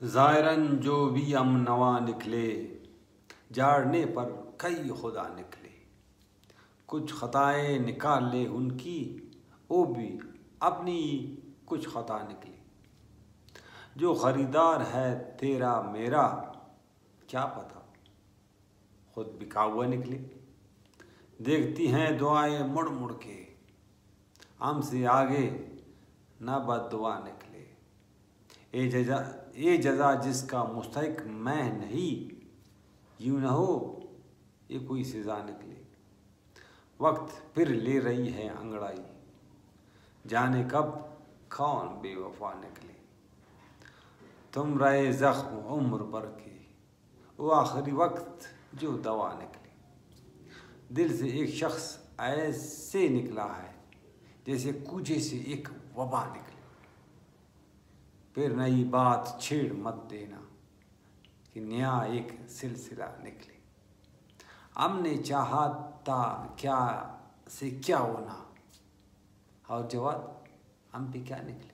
ज़ायरन जो भी हम नवा निकले, जाड़ने पर कई खुदा निकले। कुछ खताएं निकाल ले उनकी, वो भी अपनी कुछ खता निकली। जो ख़रीदार है तेरा मेरा, क्या पता खुद बिका हुआ निकले। देखती हैं दुआएं मुड़ मुड़ के, हमसे आगे न बद्दुआ निकले। ये जज़ा जिसका मुस्तहिक मैं नहीं, यूँ न हो ये कोई सज़ा निकले। वक्त फिर ले रही है अंगड़ाई, जाने कब कौन बेवफा निकले। तुम रहे ज़ख्म उम्र भर के, वो आखिरी वक्त जो दवा निकले। दिल से एक शख्स ऐसे निकला है, जैसे कूजे से एक वबा निकले। फिर नई बात छेड़ मत देना कि नया एक सिलसिला निकले। हमने चाहा था क्या से क्या होना, और जवाब हम पे क्या निकले।